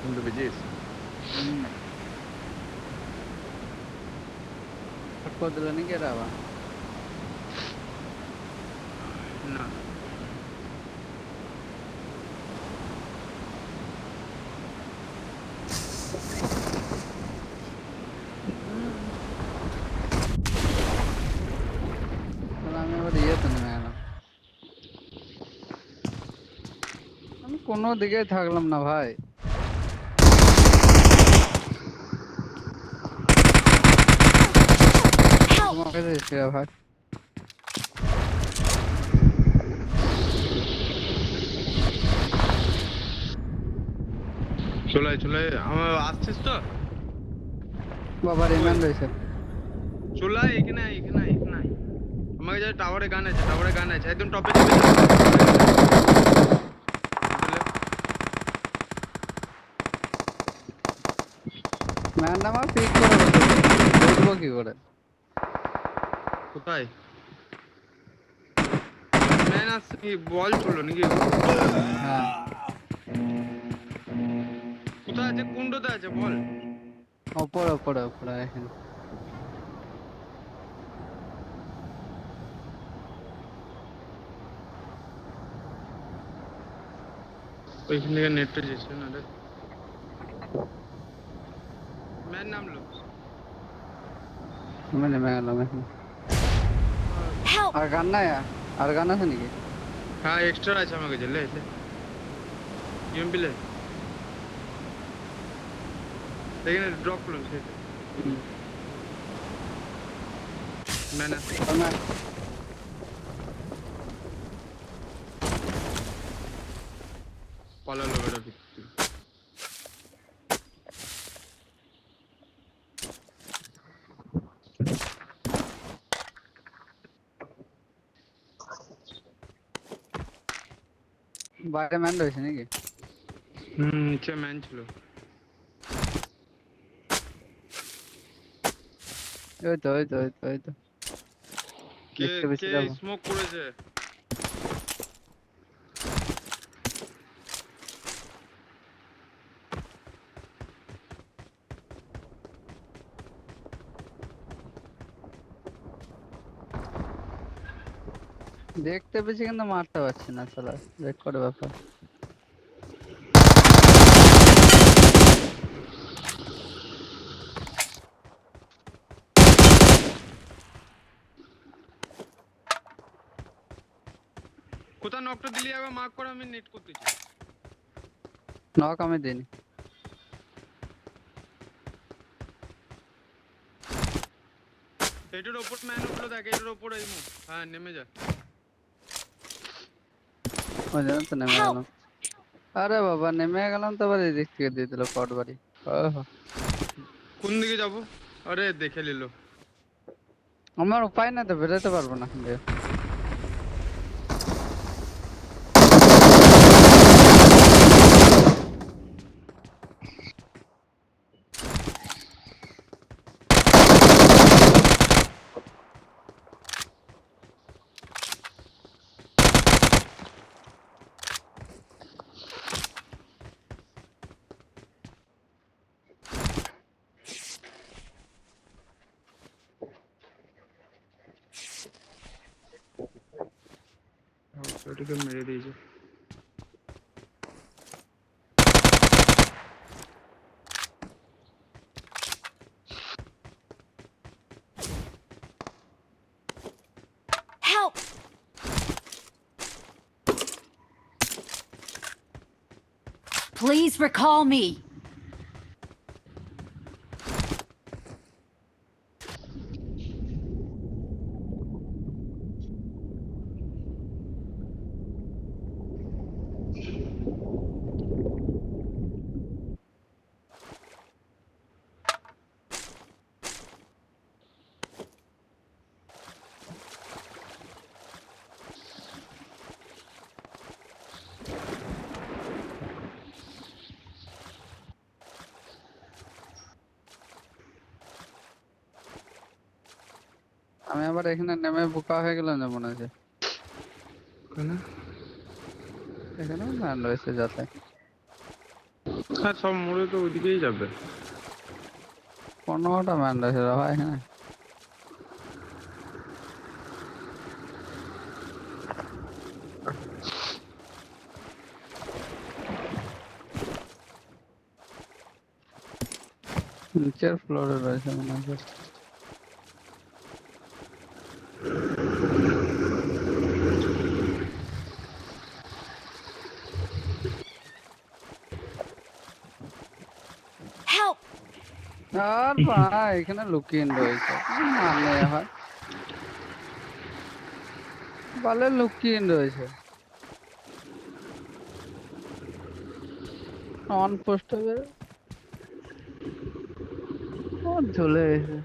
Under Vijay. Kodula नहीं कह रहा हुआ ना আমি আবার ইয়ে তো নেমে গেলাম আমি কোনো দিকে থাকলাম না ভাই তোমাকে দেখছি ভাই চলে আমার আসছিস তো বাবা রিমান্ড হয়েছে চলে এখানে আমাকে যা টাওয়ারে গান আছে একদম টপে ম্যান আমার পিক করে বুঝবো কি করে কোথায় ম্যান আসছে কি বল চলো নাকি হ্যাঁ কোথায় আছে কুন্ডতে আছে বল ওপরে এখানে ওইখান থেকে নেটটা যেছে না রে ম্যান নামলো আমি নেমে গেলাম এখন আর গান না আর গান আছে নাকি হ্যাঁ এক্সট্রা আছে আমার কাছে লে ইএমপি লে এখানে ড্রপ করুন সেটা ম্যান আসছে পালালো বেটা ভিতরে বাইরে ম্যান রয়েছে নাকি নিচে ম্যান ছিল ওই তো কে দেখতে বেশি কে যাবো স্মোক করেছে দেখতে পেয়েছি কিন্তু মারতে পারছি না শালা ব্রেক করে ব্যাপার কোথা নকটা দিলি আবার মার্ক করে আমি নেট করতেছি নক আমি দিইনি এটার উপর ম্যান উপরে দেখ এটার উপরে এই মুখ হ্যাঁ নেমে যা ওই জন্য তো নেমে গেলাম আরে বাবা নেমে গেলাম তো আবার এদিক থেকে দিয়ে দিল কট বাড়ি ওহো কোন দিকে যাব আরে দেখে নিল আমার উপায় না তো বেরোতে পারবো না দিয়ে ওটাকে মেরে দিয়েছে Help! Please recall me. আমি আবার এখানে নেমে বোকা হয়ে গেলাম যে মনে হচ্ছে। কেন? এখানেও ম্যান রয়েছে যাতে। হ্যাঁ, সব মরে তো ওইদিকেই যাবে। কোনোটা ম্যান রয়েছে রে ভাই এখানে। নিচের ফ্লোরে রয়েছে মনে হচ্ছে। Help! আর ভাই এখানে লুকিয়ে রয়েছে মানে হয় বলে লুকিয়ে রয়েছে অন পোস্ট হবে ও চলে এসে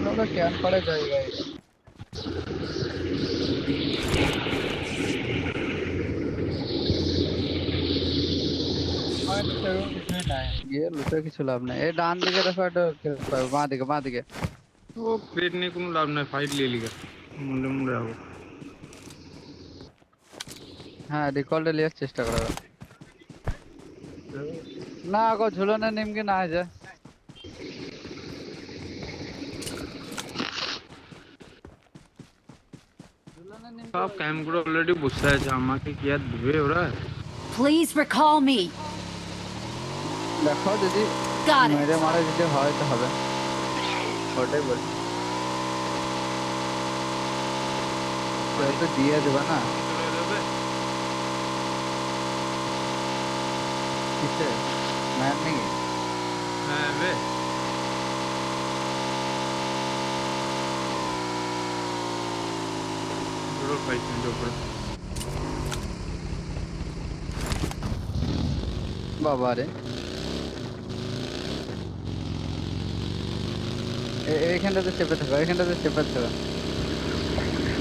ওরা ক্যাম্প করে জায়গা এটা গিয়ে লুটে কিছু লাভ নাই এই ডান দিকে দেখো একটা বাঁ দিকে ও ক্রেট নিয়ে কোনো লাভ নাই, ফাইট নিয়ে লিগা মুন্ডে মুন্ডে যাবো। হ্যাঁ রিকলটা লিয়ার চেষ্টা করা না গো ঝুলনে নিমকে না যায় সব ক্যাম্পগুলো অলরেডি বসে আছে, আমাকে কি আর দেবে ওরা? Please recall me. দেখো যদি Got মেরে it. মারা যদি হয় তো হবে ওটাই বলছি তো দিয়ে দেবে না চলে যাবে। কিসে ম্যান নেই হ্যাঁ বে, পুরো ফাইট নিতে উপরে। বাবা রে এইখানটাতে চেপে থাকো এইখানটাতে চেপে থাকো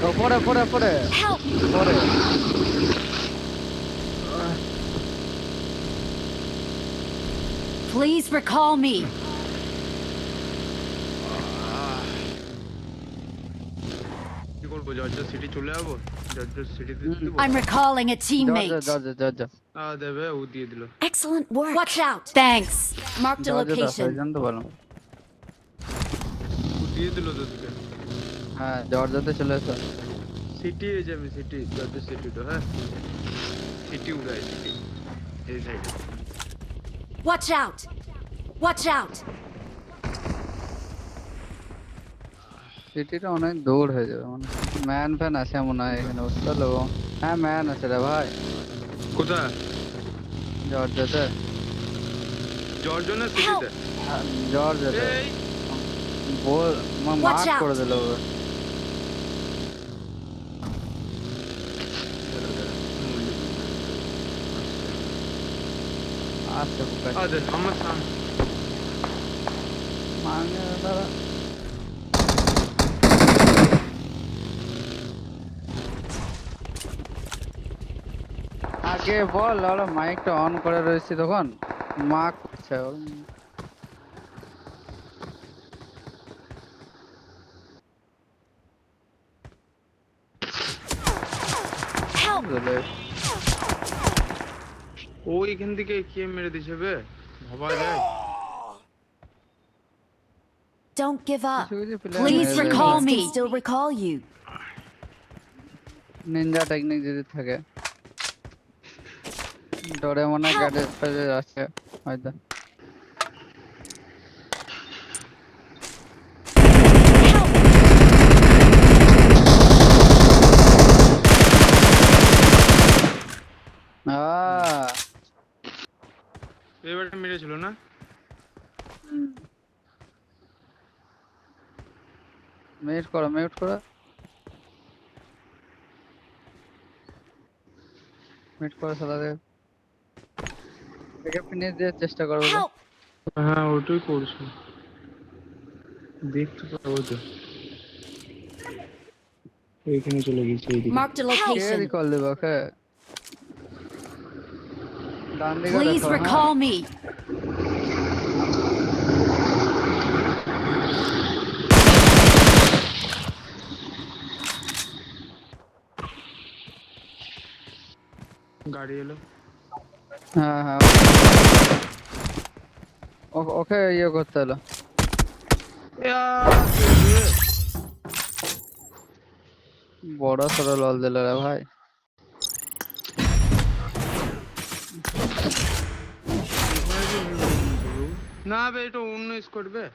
ও পরে পরে পরে Help! পরে Please recall me. কি করবো, জর্জ সিটি চলে যাবো? জর্জ সিটিতে দিব? I'm recalling a teammate. George দেবে, ও দিয়ে দিল। Excellent work. Watch out. Thanks. Marked a location. তো বলো ও দিয়ে দিল তোদেরকে। হ্যাঁ জর্জতে চলে এসো সিটি এ যাবে, সিটি জর্জ সিটি তো, হ্যাঁ সিটি উড়ায়, সিটি এই সাইডে। Watch out. Watch out. সিটিটা অনেক দূর হয়ে যাবে মানে ম্যান ফ্যান আছে মনে হয় এখানে বুঝতে পারলো হ্যাঁ ম্যান আছে রে ভাই কোথায়? জর্জতে জর্জ না সিটিতে? জর্জতে এই বল Watch মার্ক out. করে দিল আচ্ছা আদে আমার সামনে মানে দাদা আগে বল ওরা মাইকটা অন করে রয়েছে তখন মা করছে Help. ও এখান থেকে কে মেরে দিছে বে, ভাবা যায়? Don't give up. কিছু কিছু player Please মেরে recall দেয়। me. Still recall you. Ninja technique যদি থাকে ডরে মনে গ্যাডেট পেজে আছে হয়তো এবারে মেরেছিল না? মিউট করো মিউট করো মিউট করো সালাদে একে ফিনিশ দেওয়ার চেষ্টা করবো Help. হ্যাঁ ওটাই করছি, দেখতে পাবো তো। এইখানে চলে গেছে এইদিকে। Marked a K location. Recall দেবো ওকে ডান দিকে Please দেখো recall me. গাড়ি এলো। হ্যাঁ হ্যাঁ ওকে ইয়ে করতে হলো। বড় সড়ো লল দিল রে ভাই। না বে, এটা অন্য স্কোয়াড বে।